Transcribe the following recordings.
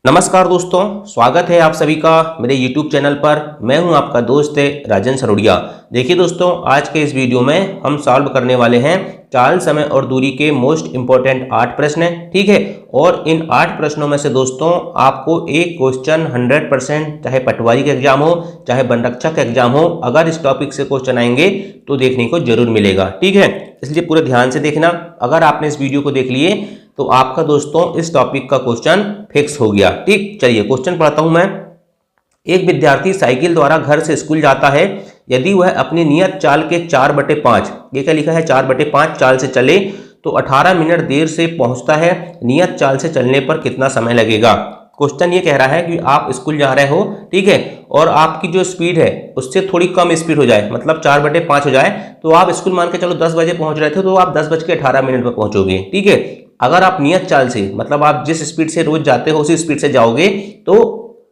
नमस्कार दोस्तों, स्वागत है आप सभी का मेरे YouTube चैनल पर। मैं हूं आपका दोस्त राजन सरोडिया। देखिए दोस्तों, आज के इस वीडियो में हम सॉल्व करने वाले हैं चाल, समय और दूरी के मोस्ट इंपॉर्टेंट 8 प्रश्न, ठीक है। और इन 8 प्रश्नों में से दोस्तों आपको एक क्वेश्चन 100%, चाहे पटवारी का एग्जाम हो चाहे वन रक्षक का एग्जाम हो, अगर इस टॉपिक से क्वेश्चन आएंगे तो देखने को जरूर मिलेगा, ठीक है। इसलिए पूरे ध्यान से देखना। अगर आपने इस वीडियो को देख लिए तो आपका दोस्तों इस टॉपिक का क्वेश्चन फिक्स हो गया, ठीक। चलिए क्वेश्चन पढ़ता हूं मैं। एक विद्यार्थी साइकिल द्वारा घर से स्कूल जाता है। यदि वह अपनी नियत चाल के 4/5, ये क्या लिखा है, 4/5 चाल से चले तो 18 मिनट देर से पहुंचता है। नियत चाल से चलने पर कितना समय लगेगा। क्वेश्चन ये कह रहा है कि आप स्कूल जा रहे हो, ठीक है, और आपकी जो स्पीड है उससे थोड़ी कम स्पीड हो जाए, मतलब 4/5 हो जाए, तो आप स्कूल मान के चलो 10 बजे पहुंच रहे थे तो आप 10:18 पर पहुंचोगे, ठीक है। अगर आप नियत चाल से, मतलब आप जिस स्पीड से रोज जाते हो उसी स्पीड से जाओगे तो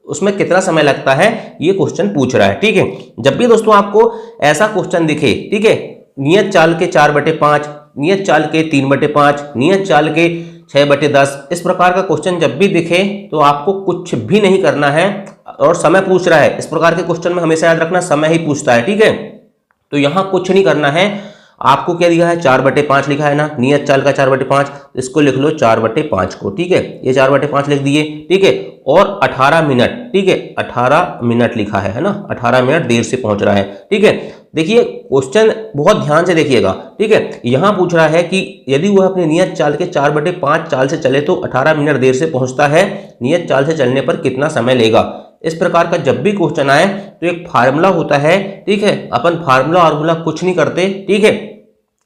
उसमें कितना समय लगता है, ये क्वेश्चन पूछ रहा है, ठीक है। जब भी दोस्तों आपको ऐसा क्वेश्चन दिखे, ठीक है, नियत चाल के 4/5, नियत चाल के 3/5, नियत चाल के 6/10, इस प्रकार का क्वेश्चन जब भी दिखे तो आपको कुछ भी नहीं करना है। और समय पूछ रहा है, इस प्रकार के क्वेश्चन में हमेशा याद रखना समय ही पूछता है, ठीक है। तो यहां कुछ नहीं करना है। आपको क्या लिखा है, 4/5 लिखा है ना, नियत चाल का 4/5, इसको लिख लो 4/5 को, ठीक है। ये 4/5 लिख दिए, ठीक है। और 18 मिनट, ठीक है, 18 मिनट लिखा है ना, 18 मिनट देर से पहुंच रहा है, ठीक है। देखिए क्वेश्चन बहुत ध्यान से देखिएगा, ठीक है। यहां पूछ रहा है कि यदि वह अपने नियत चाल के 4/5 चाल से चले तो 18 मिनट देर से पहुंचता है। नियत चाल से चलने पर कितना समय लेगा। इस प्रकार का जब भी क्वेश्चन आए तो एक फार्मूला होता है, ठीक है। अपन फार्मूला और कुछ नहीं करते, ठीक है।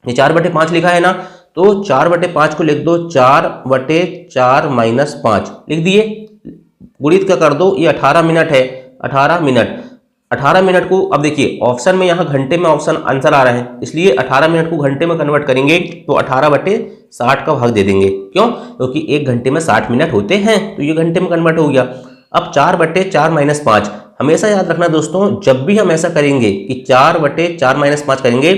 ये 4/5 लिखा है ना, तो 4/5 को लिख दो 4/4 - 5 लिख दिए। गुणित का कर दो, ये 18 मिनट है, 18 मिनट, 18 मिनट को अब देखिए ऑप्शन में, यहाँ घंटे में ऑप्शन आंसर आ रहा है, इसलिए 18 मिनट को घंटे में कन्वर्ट करेंगे तो 18/60 का भाग दे देंगे। क्यों? क्योंकि एक घंटे में 60 मिनट होते हैं, तो ये घंटे में कन्वर्ट हो गया। अब 4/4 - 5, हमेशा याद रखना दोस्तों, जब भी हम ऐसा करेंगे कि 4/4 - 5 करेंगे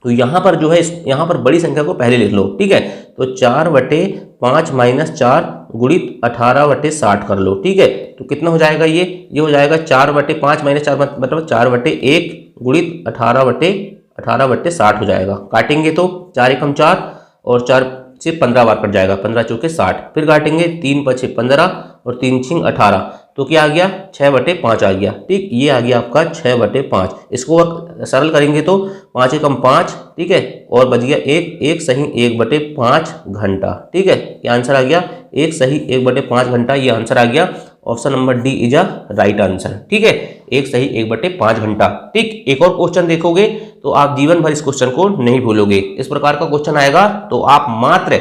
तो यहाँ पर जो है, यहाँ पर बड़ी संख्या को पहले लिख लो, ठीक है। तो 4/5 - 4 गुणित 18/60 कर लो, ठीक है। तो कितना हो जाएगा, ये हो जाएगा 4/5 - 4 मतलब 4/1 गुणित 18/60 हो जाएगा। काटेंगे तो 4 × 4 और 4 से 15 बार कट जाएगा, 15 × 4 = 60। फिर काटेंगे 3 × 5 = 15 और 3 × 6 = 18, तो क्या आ गया, 6/5 आ गया, ठीक। ये आ गया आपका 6/5। इसको सरल करेंगे तो 5 × 5, ठीक है, और बच गया 1 सही 1/5 घंटा, ठीक है। ये आंसर आ गया 1 सही 1/5 घंटा, ये आंसर आ गया। Option number D is a right answer, ठीक है। 1 सही 1/5 घंटा, ठीक। एक और क्वेश्चन देखोगे तो आप जीवन भर इस क्वेश्चन को नहीं भूलोगे। इस प्रकार का क्वेश्चन आएगा तो आप मात्र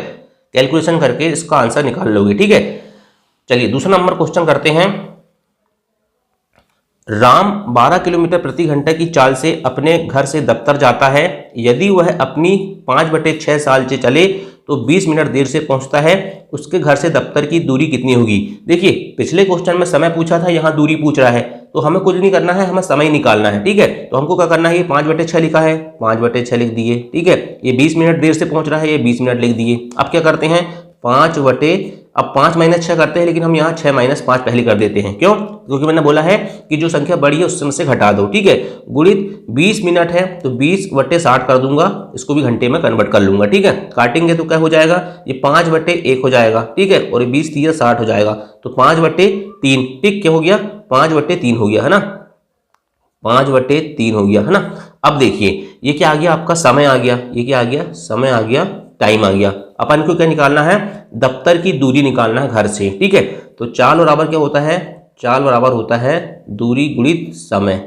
कैलकुलेशन करके इसका आंसर निकाल लोगे, ठीक है। चलिए दूसरा नंबर क्वेश्चन करते हैं। राम 12 किलोमीटर प्रति घंटा की चाल से अपने घर से दफ्तर जाता है। यदि वह अपनी 5/6 साल से चले तो 20 मिनट देर से पहुंचता है। उसके घर से दफ्तर की दूरी कितनी होगी। देखिए पिछले क्वेश्चन में समय पूछा था, यहाँ दूरी पूछ रहा है, तो हमें कुछ नहीं करना है, हमें समय निकालना है, ठीक है। तो हमको क्या करना है, ये 5/6 लिखा है, 5/6 लिख दिए, ठीक है। ये 20 मिनट देर से पहुंच रहा है, ये 20 मिनट लिख दिए। अब क्या करते हैं, 5 - 6 करते हैं, लेकिन हम यहाँ 6 - 5 पहले कर देते हैं। क्यों? क्योंकि मैंने बोला है कि जो संख्या बड़ी है उससे से घटा दो, ठीक है। गुणित 20 मिनट है तो 20/60 कर दूंगा, इसको भी घंटे में कन्वर्ट कर लूंगा, ठीक है। काटेंगे तो क्या हो जाएगा, ये 5/1 हो जाएगा, ठीक है, और 20 × 3 = 60 हो जाएगा, तो 5/3, ठीक। क्या हो गया, 5/3 हो गया, है ना, 5/3 हो गया, है ना। अब देखिए ये क्या आ गया, आपका समय आ गया, ये क्या आ गया, समय आ गया, टाइम आ गया। अपन को क्या निकालना है, दफ्तर की दूरी निकालना है घर से, ठीक है। तो चाल बराबर क्या होता है, चाल बराबर होता है दूरी गुणित समय।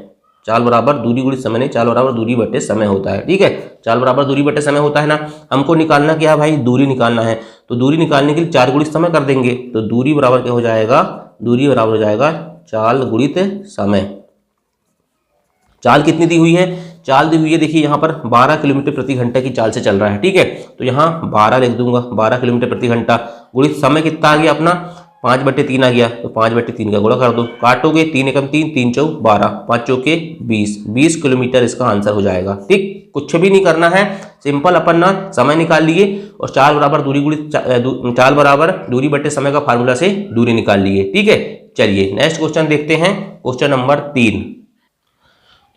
चाल बराबर दूरी गुणित समय नहीं, चाल बराबर दूरी बटे समय होता है, ठीक है। चाल बराबर दूरी बटे समय होता है ना। हमको निकालना क्या है भाई, दूरी निकालना है, तो दूरी निकालने के लिए 4 गुणित समय कर देंगे, तो दूरी बराबर क्या हो जाएगा, दूरी बराबर हो जाएगा चाल गुणित समय। चाल कितनी दी हुई है, चाल दी हुई है, देखिए यहाँ पर 12 किलोमीटर प्रति घंटा की चाल से चल रहा है, ठीक है। तो यहाँ 12 लिख दूंगा, 12 किलोमीटर प्रति घंटा गुणित समय कितना आ गया अपना, 5/3 आ गया, तो 5/3 का गुणा कर दो। काटोगे 3 × 3 = 3 × 4 = 12, 5 × 4 = 20 किलोमीटर इसका आंसर हो जाएगा, ठीक। कुछ भी नहीं करना है, सिंपल अपन ना समय निकाल लिए और चाल बराबर दूरी गुणित चाल बराबर दूरी बटे समय का फार्मूला से दूरी निकाल लिए। ठीक है, चलिए नेक्स्ट क्वेश्चन देखते हैं। Question number 3।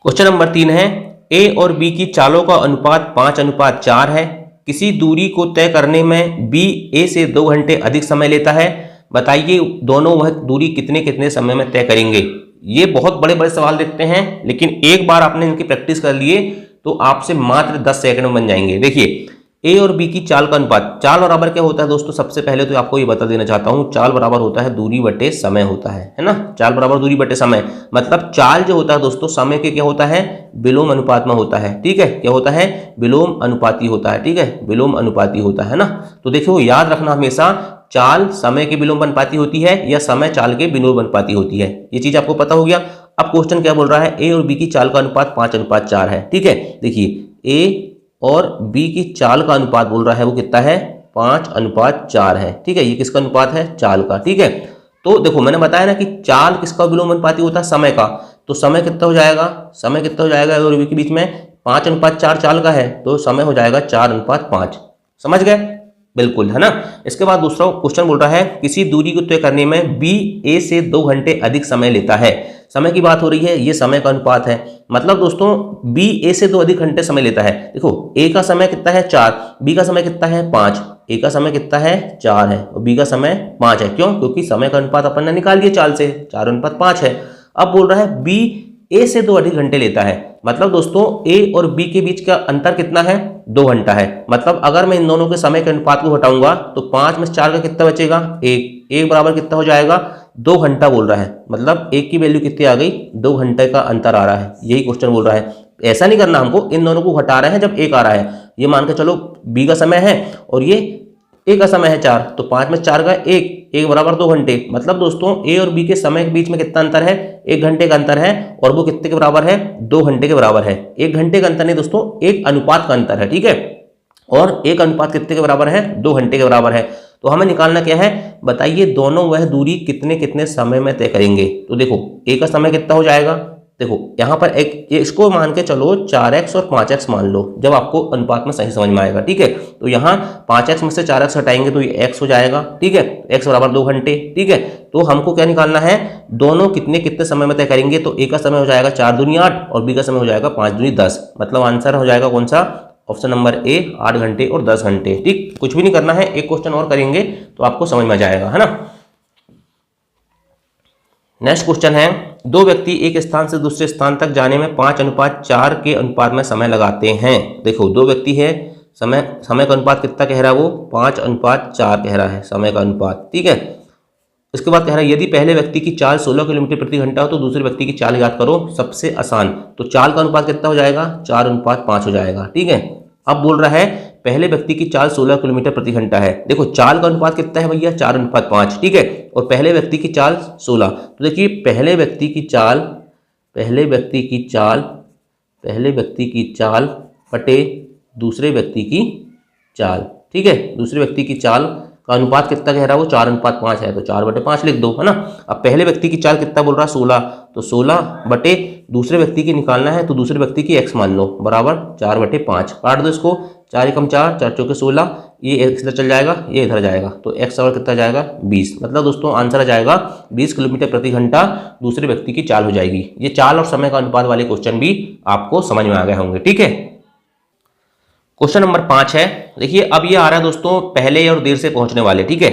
क्वेश्चन नंबर 3 है ए और बी की चालों का अनुपात 5:4 है। किसी दूरी को तय करने में बी ए से 2 घंटे अधिक समय लेता है। बताइए दोनों वह दूरी कितने कितने समय में तय करेंगे। ये बहुत बड़े बड़े सवाल देखते हैं, लेकिन एक बार आपने इनकी प्रैक्टिस कर लिए तो आपसे मात्र 10 सेकंड में बन जाएंगे। देखिए ए और बी की चाल का अनुपात, चाल बराबर क्या होता है दोस्तों, सबसे पहले तो आपको ये बता देना चाहता हूं, चाल बराबर होता है दूरी बटे समय होता है ना। चाल बराबर दूरी बटे समय, मतलब चाल जो होता है दोस्तों समय के क्या होता है, विलोम अनुपात में होता है। ठीक है, क्या होता है, विलोम अनुपाती होता है। ठीक है, विलोम अनुपाती होता है ना। तो देखियो याद रखना हमेशा, चाल समय के विलोम अनुपाती होती है या समय चाल के विलोम अनुपाती होती है, ये चीज आपको पता हो गया। अब क्वेश्चन क्या बोल रहा है, ए और बी की चाल का अनुपात 5:4 है। ठीक है, देखिए ए और बी की चाल का अनुपात बोल रहा है वो कितना है, 5:4 है। ठीक है, ये किसका अनुपात है, चाल का। ठीक है, तो देखो मैंने बताया ना कि चाल किसका विलोम अनुपाती होता है, समय का। तो समय कितना हो जाएगा, समय कितना हो जाएगा ए और बी के बीच में, 5:4 चाल का है तो समय हो जाएगा 4:5। समझ गए, बिल्कुल, है ना। इसके बाद दूसरा क्वेश्चन बोल रहा है किसी दूरी को तय करने में बी ए से 2 घंटे अधिक समय लेता है। समय की बात हो रही है, ये समय का अनुपात है, मतलब दोस्तों बी ए से 2 अधिक घंटे समय लेता है। देखो ए का समय कितना है 4, बी का समय कितना है 5। ए का समय कितना है 4 है और बी का समय 5 है। क्यों, क्योंकि समय का अनुपात अपन ने निकाल लिया चाल से, 4:5 है। अब बोल रहा है बी ए से 2 अधिक घंटे लेता है, मतलब दोस्तों ए और बी के बीच का अंतर कितना है, 2 घंटा है। मतलब अगर मैं इन दोनों के समय के अनुपात को हटाऊंगा तो 5 में 4 का कितना बचेगा, 1 बराबर कितना हो जाएगा, 2 घंटा बोल रहा है। मतलब एक की वैल्यू कितनी आ गई, 2 घंटे का अंतर आ रहा है, यही क्वेश्चन बोल रहा है। ऐसा नहीं करना हमको, इन दोनों को हटा रहे हैं जब 1 आ रहा है। ये मान के चलो बी का समय है और ये ए का समय है 4, तो 5 में 4 का 1 बराबर 2 घंटे। मतलब दोस्तों ए और बी के समय के बीच में कितना अंतर है, 1 घंटे का अंतर है और वो कितने के बराबर है, 2 घंटे के बराबर है। 1 घंटे का अंतर नहीं दोस्तों, एक अनुपात का अंतर है। ठीक है, और एक अनुपात कितने के बराबर है, 2 घंटे के बराबर है। तो हमें निकालना क्या है, बताइए दोनों वह दूरी कितने कितने समय में तय करेंगे। तो देखो ए का समय कितना हो जाएगा, देखो यहाँ पर एक इसको मान के चलो 4x और 5x मान लो, जब आपको अनुपात में सही समझ में आएगा। ठीक है, तो यहाँ 5x में से 4x हटाएंगे तो ये x हो जाएगा। ठीक है, x बराबर 2 घंटे। ठीक है, तो हमको क्या निकालना है, दोनों कितने कितने समय में तय करेंगे। तो ए का समय हो जाएगा 4 दूनी 8 और बी का समय हो जाएगा 5 दूनी 10। मतलब आंसर हो जाएगा कौन सा, ऑप्शन नंबर ए, 8 घंटे और 10 घंटे। ठीक, कुछ भी नहीं करना है, एक क्वेश्चन और करेंगे तो आपको समझ में जाएगा, है ना। नेक्स्ट क्वेश्चन है, 2 व्यक्ति एक स्थान से दूसरे स्थान तक जाने में 5:4 के अनुपात में समय लगाते हैं। देखो 2 व्यक्ति है, समय का अनुपात कितना कह रहा है, वो 5:4 कह रहा है समय का अनुपात। ठीक है, इसके बाद कह रहा है यदि पहले व्यक्ति की चाल 16 किलोमीटर प्रति घंटा हो तो दूसरे व्यक्ति की चाल याद करो, सबसे आसान। तो चाल का अनुपात कितना हो जाएगा, 4:5 हो जाएगा। ठीक है, अब बोल रहा है पहले व्यक्ति की चाल 16 किलोमीटर प्रति घंटा है। देखो चाल का अनुपात कितना है भैया, 4:5। ठीक है, और पहले व्यक्ति की चाल 16। तो देखिए पहले व्यक्ति की चाल बटे दूसरे व्यक्ति की चाल। ठीक है, दूसरे व्यक्ति की चाल का अनुपात कितना कह रहा है, वो 4:5 है, तो 4/5 लिख दो, है ना। अब पहले व्यक्ति की चाल कितना बोल रहा है, 16, तो 16 बटे दूसरे व्यक्ति की निकालना है तो दूसरे व्यक्ति की x मान लो, बराबर 4/5। काट दो इसको, 4 एकम 4, 4 चौके 16, ये इधर चल जाएगा, ये इधर जाएगा, तो x बराबर कितना जाएगा, 20। मतलब दोस्तों आंसर आ जाएगा 20 किलोमीटर प्रति घंटा दूसरे व्यक्ति की चाल हो जाएगी। ये चाल और समय का अनुपात वाले क्वेश्चन भी आपको समझ में आ गए होंगे। ठीक है, क्वेश्चन नंबर 5 है। देखिए अब ये आ रहा है दोस्तों पहले और देर से पहुंचने वाले। ठीक है,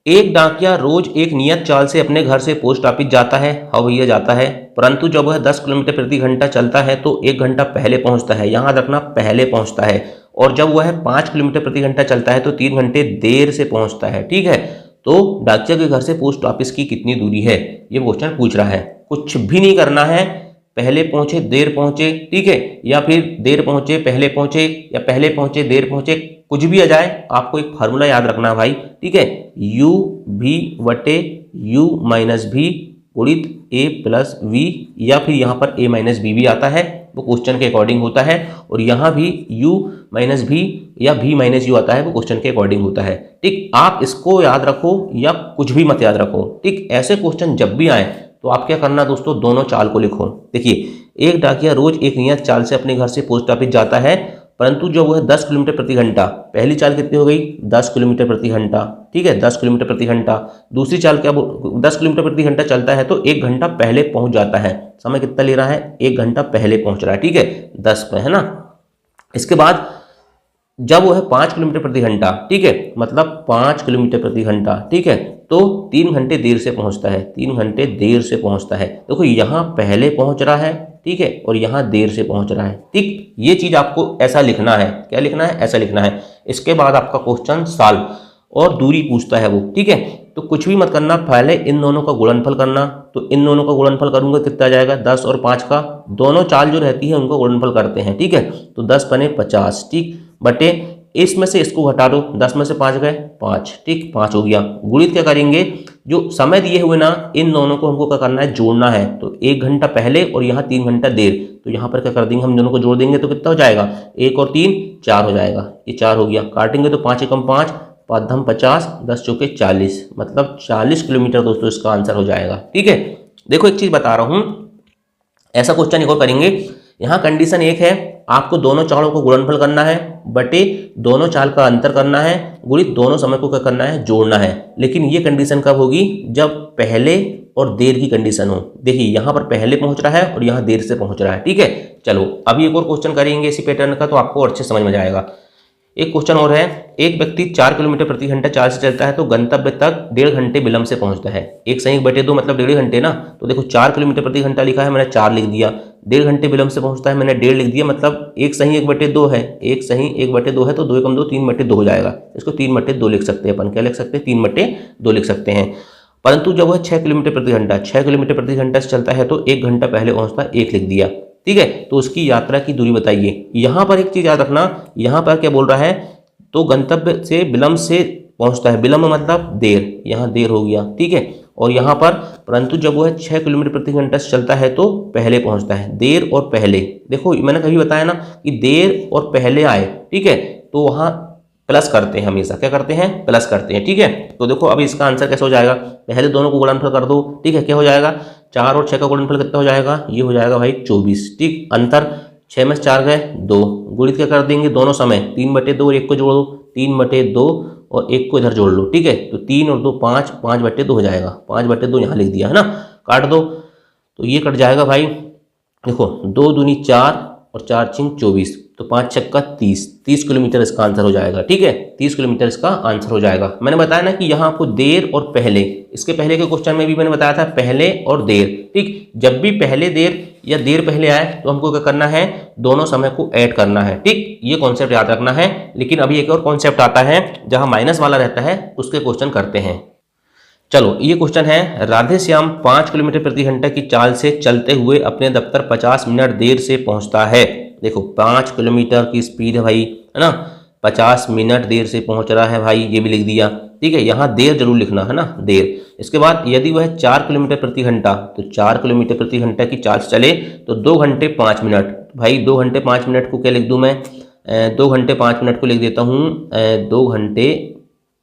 एक डाकिया रोज एक नियत चाल से अपने घर से पोस्ट ऑफिस जाता है, हाँ भैया जाता है, परंतु जब वह 10 किलोमीटर प्रति घंटा चलता है तो 1 घंटा पहले पहुंचता है। यहाँ रखना पहले पहुंचता है, और जब वह 5 किलोमीटर प्रति घंटा चलता है तो 3 घंटे देर से पहुंचता है। ठीक है, तो डाकिया के घर से पोस्ट ऑफिस की कितनी दूरी है, ये क्वेश्चन पूछ रहा है। कुछ भी नहीं करना है, पहले पहुंचे देर पहुंचे, ठीक है, या फिर देर पहुंचे पहले पहुंचे, या पहले पहुंचे देर पहुंचे, कुछ भी आ जाए, आपको एक फार्मूला याद रखना भाई। ठीक है, u v बटे u माइनस भी गुणित a प्लस v, या फिर यहाँ पर a माइनस बी भी आता है, वो क्वेश्चन के अकॉर्डिंग होता है, और यहाँ भी u माइनस भी या v माइनस यू आता है, वो क्वेश्चन के अकॉर्डिंग होता है। ठीक, आप इसको याद रखो या कुछ भी मत याद रखो। ठीक, ऐसे क्वेश्चन जब भी आए तो आप क्या करना दोस्तों, दोनों चाल को लिखो। देखिए एक डाकिया रोज एक नियत चाल से अपने घर से पोस्ट ऑफिस जाता है, परंतु जो वो है 10 किलोमीटर प्रति घंटा, पहली चाल कितनी हो गई 10 किलोमीटर प्रति घंटा, ठीक है 10 किलोमीटर प्रति घंटा। दूसरी चाल क्या 10 किलोमीटर प्रति घंटा चलता है तो 1 घंटा पहले पहुंच जाता है। समय कितना ले रहा है 1 घंटा पहले पहुंच रहा है, ठीक है 10 पे, है ना। इसके बाद जब वो है 5 किलोमीटर प्रति घंटा, ठीक है मतलब 5 किलोमीटर प्रति घंटा, ठीक है तो 3 घंटे देर से पहुंचता है, 3 घंटे देर से पहुंचता है। देखो यहाँ पहले पहुंच रहा है, ठीक है और यहाँ देर से पहुंच रहा है, ठीक। ये चीज आपको ऐसा लिखना है, क्या लिखना है ऐसा लिखना है। इसके बाद आपका क्वेश्चन साल और दूरी पूछता है वो, ठीक है तो कुछ भी मत करना, पहले इन दोनों का गुणनफल करना। तो इन दोनों का गुणनफल करूंगा कितना आ जाएगा 10 और 5 का, दोनों चाल जो रहती है उनको गुणनफल करते हैं, ठीक है तो 10 बने 50, ठीक बटे इसमें से इसको घटा दो, 10 में से 5 गए 5, ठीक 5 हो गया। गुणित क्या करेंगे, जो समय दिए हुए ना इन दोनों को हमको क्या करना है जोड़ना है। तो 1 घंटा पहले और यहाँ 3 घंटा देर, तो यहाँ पर क्या कर देंगे हम दोनों को जोड़ देंगे तो कितना हो जाएगा 1 और 3 4 हो जाएगा, ये 4 हो गया। काटेंगे तो 5 एकम 5, 5 धम 50, 10 चौके 40, मतलब 40 किलोमीटर दोस्तों इसका आंसर हो जाएगा, ठीक है। देखो एक चीज बता रहा हूं, ऐसा क्वेश्चन एक और करेंगे। यहाँ कंडीशन एक है, आपको दोनों चालों को गुणनफल करना है बटे दोनों चाल का अंतर करना है, गुणित दोनों समय को क्या करना है जोड़ना है। लेकिन ये कंडीशन कब होगी जब पहले और देर की कंडीशन हो। देखिए यहाँ पर पहले पहुंच रहा है और यहाँ देर से पहुंच रहा है, ठीक है। चलो अभी एक और क्वेश्चन करेंगे इसी पैटर्न का, तो आपको अच्छे समझ में जाएगा। एक क्वेश्चन और है, एक व्यक्ति 4 किलोमीटर प्रति घंटा चाल से चलता है तो गंतव्य तक 1.5 घंटे विलंब से पहुंचता है। एक संयुक्त बटे 2 मतलब 1.5 घंटे ना, तो देखो 4 किलोमीटर प्रति घंटा लिखा है मैंने 4 लिख दिया, 1.5 घंटे विलंब से पहुंचता है मैंने 1.5 लिख दिया, मतलब एक सही 1/2 है, एक सही 1/2 है तो 2 एकम 2 3/2 हो जाएगा। इसको 3/2 लिख सकते हैं अपन, क्या लिख सकते हैं 3/2 लिख सकते हैं। परंतु जब वह 6 किलोमीटर प्रति घंटा 6 किलोमीटर प्रति घंटा से चलता है तो 1 घंटा पहले पहुंचता है, 1 लिख दिया, ठीक है। तो उसकी यात्रा की दूरी बताइए। यहाँ पर एक चीज याद रखना, यहाँ पर क्या बोल रहा है तो गंतव्य से विलंब से पहुंचता है, विलंब मतलब देर, यहाँ देर हो गया, ठीक है। और यहाँ पर परंतु जब वो है 6 किलोमीटर प्रति घंटा से चलता है तो पहले पहुंचता है। देर और पहले, देखो मैंने कभी बताया ना कि देर और पहले आए, ठीक है तो वहाँ प्लस करते हैं, हमेशा क्या करते हैं प्लस करते हैं, ठीक है। तो देखो अभी इसका आंसर कैसे हो जाएगा, पहले दोनों को गुणनफल कर दो, ठीक है क्या हो जाएगा 4 और 6 का गुणनफल कितना हो जाएगा, ये हो जाएगा भाई 24, ठीक। अंतर 6 में से 4 गए 2, गुणित क्या कर देंगे दोनों समय 3/2 और 1 को जोड़ दो, 3/2 और 1 को इधर जोड़ लो, ठीक है तो 3 और 2 5, 5/2 हो जाएगा, 5/2 यहाँ लिख दिया है ना। काट दो तो ये कट जाएगा भाई, देखो 2 दूनी 4 और 4 छिंग 24, तो 5 छक्का 30, 30 किलोमीटर इसका आंसर हो जाएगा, ठीक है 30 किलोमीटर इसका आंसर हो जाएगा। मैंने बताया ना कि यहाँ आपको देर और पहले, इसके पहले के क्वेश्चन में भी मैंने बताया था पहले और देर, ठीक। जब भी पहले देर या देर पहले आए तो हमको क्या करना है दोनों समय को ऐड करना है, ठीक। ये कॉन्सेप्ट याद रखना है। लेकिन अभी एक और कॉन्सेप्ट आता है जहां माइनस वाला रहता है, उसके क्वेश्चन करते हैं। चलो ये क्वेश्चन है, राधे श्याम 5 किलोमीटर प्रति घंटा की चाल से चलते हुए अपने दफ्तर 50 मिनट देर से पहुंचता है। देखो 5 किलोमीटर की स्पीड है भाई, है ना, 50 मिनट देर से पहुंच रहा है भाई, ये भी लिख दिया, ठीक है। यहाँ देर जरूर लिखना है ना, देर। इसके बाद यदि वह 4 किलोमीटर प्रति घंटा, तो 4 किलोमीटर प्रति घंटा की चाल से चले तो 2 घंटे 5 मिनट, भाई 2 घंटे 5 मिनट को क्या लिख दूं मैं, 2 घंटे 5 मिनट को लिख देता हूँ 2 घंटे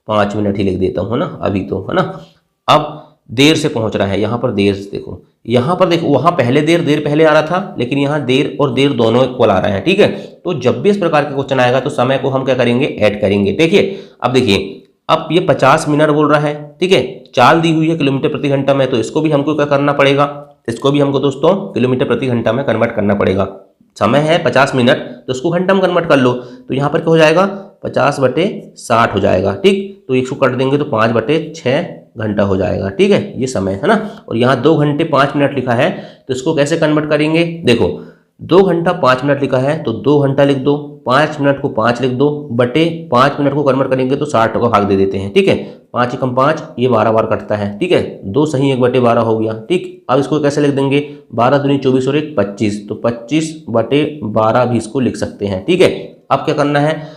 5 मिनट ही लिख देता हूँ ना अभी तो, है ना। अब देर से पहुंच रहा है, यहाँ पर देर से, देखो यहाँ पर देखो वहाँ पहले देर पहले आ रहा था, लेकिन यहाँ देर और देर दोनों इक्वल आ रहे हैं, ठीक है। तो जब भी इस प्रकार का क्वेश्चन आएगा तो समय को हम क्या करेंगे ऐड करेंगे। देखिए अब देखिए, अब ये 50 मिनट बोल रहा है, ठीक है, चाल दी हुई है किलोमीटर प्रति घंटा में, तो इसको भी हमको क्या करना पड़ेगा, इसको भी हमको दोस्तों किलोमीटर प्रति घंटा में कन्वर्ट करना पड़ेगा। समय है 50 मिनट तो उसको घंटा में कन्वर्ट कर लो, तो यहाँ पर क्या हो जाएगा 50/60 हो जाएगा, ठीक। तो 100 काट देंगे तो 5/6 घंटा हो जाएगा, ठीक है, ये समय है ना। और यहाँ 2 घंटे 5 मिनट लिखा है, तो इसको कैसे कन्वर्ट करेंगे, देखो 2 घंटा 5 मिनट लिखा है तो 2 घंटा लिख दो, 5 मिनट को 5 लिख दो, बटे 5 मिनट को कन्वर्ट करेंगे तो 60 का भाग दे देते हैं, ठीक है। 5 एकम 5, ये 12 बार कटता है, ठीक है, 2 सही 1/12 हो गया, ठीक। अब इसको कैसे लिख देंगे, 12 दूनी 24 और 1 25, तो 25/12 भी इसको लिख सकते हैं, ठीक है। अब क्या करना है,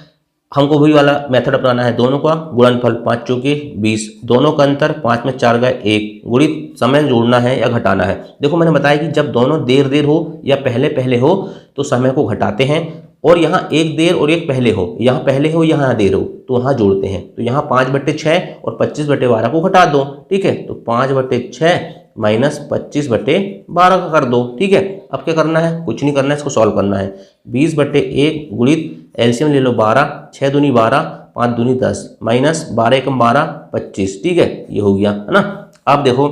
हमको वही वाला मेथड अपनाना है, दोनों का गुणनफल 5 चौके 20, दोनों का अंतर 5 में 4 गए 1, गुणित समय जोड़ना है या घटाना है। देखो मैंने बताया कि जब दोनों देर हो या पहले हो तो समय को घटाते हैं, और यहाँ एक देर और एक पहले हो, यहाँ पहले हो यहाँ देर हो तो वहाँ जोड़ते हैं। तो यहाँ 5/6 और 25/12 को घटा दो, ठीक है, तो 5/6 माइनस 25/12 का कर दो, ठीक है। अब क्या करना है, कुछ नहीं करना है, इसको सॉल्व करना है। 20/1 गुणित एलसीएम ले लो 12, 6 दूनी 12, 5 दूनी 10, माइनस 12 एकम 12, 25। ठीक है, ये हो गया है ना। अब देखो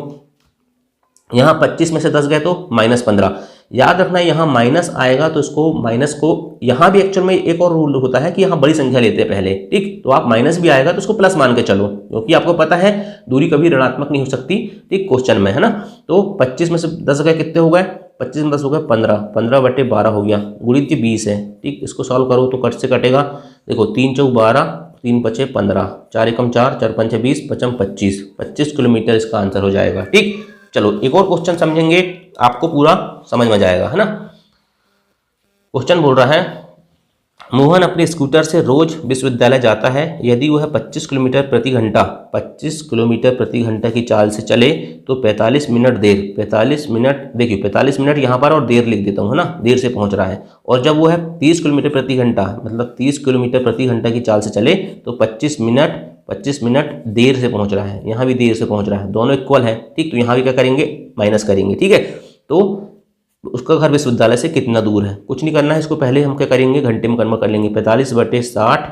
यहाँ 25 में से 10 गए तो -15। याद रखना यहाँ माइनस आएगा तो इसको माइनस को, यहाँ भी एक्चुअल में एक और रूल होता है कि यहाँ बड़ी संख्या लेते हैं पहले। ठीक, तो आप माइनस भी आएगा तो उसको प्लस मान के चलो, क्योंकि आपको पता है दूरी कभी ऋणात्मक नहीं हो सकती। ठीक, क्वेश्चन में है ना। तो 25 में से 10 गए, कितने हो गए? 25 में 10 हो गए 15, 15/12 हो गया, गुणित के 20 है। ठीक, इसको सॉल्व करो तो कट से कटेगा। देखो 3 चौक 12, 3 पचे 15, 4 एकम 4, 4 पंचे 20, 5 25, 25 किलोमीटर इसका आंसर हो जाएगा। ठीक, चलो एक और क्वेश्चन समझेंगे, आपको पूरा समझ में जाएगा, है ना। क्वेश्चन बोल रहा है मोहन अपने स्कूटर से रोज विश्वविद्यालय जाता है। यदि वह 25 किलोमीटर प्रति घंटा 25 किलोमीटर प्रति घंटा की चाल से चले तो 45 मिनट देर 45 मिनट, देखिए 45 मिनट यहाँ पर और देर लिख देता हूँ, है ना, देर से पहुँच रहा है। और जब वो है 30 किलोमीटर प्रति घंटा, मतलब 30 किलोमीटर प्रति घंटा की चाल से चले तो 25 मिनट देर से पहुंच रहा है। यहाँ भी देर से पहुंच रहा है, दोनों इक्वल है। ठीक, तो यहाँ भी क्या करेंगे? माइनस करेंगे। ठीक है, तो उसका घर विश्वविद्यालय से कितना दूर है? कुछ नहीं करना है, इसको पहले हम क्या करेंगे? घंटे में कन्वर्ट कर लेंगे। 45/60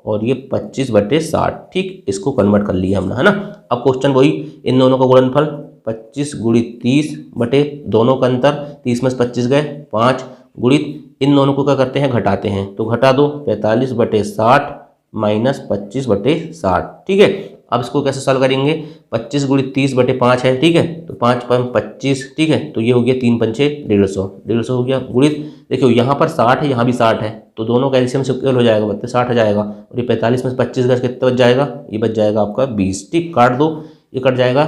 और ये 25/60। ठीक, इसको कन्वर्ट कर लिया हमने, है ना। अब क्वेश्चन वही, इन दोनों का गुणनफल 25 × 30 बटे दोनों का अंतर, 30 में से 25 गए 5, गुणित इन दोनों को क्या करते हैं? घटाते हैं, तो घटा दो 45/60 माइनस 25/60। ठीक है, अब इसको कैसे सॉल्व करेंगे? 25 × 30/5 है। ठीक है, तो 5 × 25। ठीक है, तो ये हो गया 3 पंचे 150, 150 हो गया। गुणित देखियो यहाँ पर 60 है, यहाँ भी 60 है, तो दोनों का एलसीएम इक्वल हो जाएगा, मतलब 60 हो जाएगा। और ये 45 में से 25 का कितना बच जाएगा? ये बच जाएगा आपका 20। ठीक, काट दो, ये कट जाएगा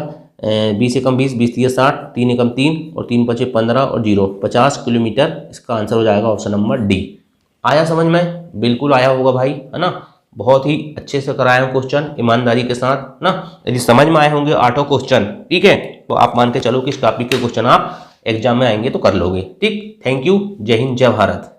20 एकम 20, 20 3 60, 3 एकम 3 और 3 5 15 और 0, 50 किलोमीटर इसका आंसर हो जाएगा ऑप्शन नंबर डी। आया समझ में? बिल्कुल आया होगा भाई, है ना। बहुत ही अच्छे से कराया हूँ क्वेश्चन, ईमानदारी के साथ ना। यदि समझ में आए होंगे 8 क्वेश्चन, ठीक है, तो आप मान के चलो कि इस टॉपिक के क्वेश्चन आप एग्जाम में आएंगे तो कर लोगे। ठीक, थैंक यू, जय हिंद, जय भारत।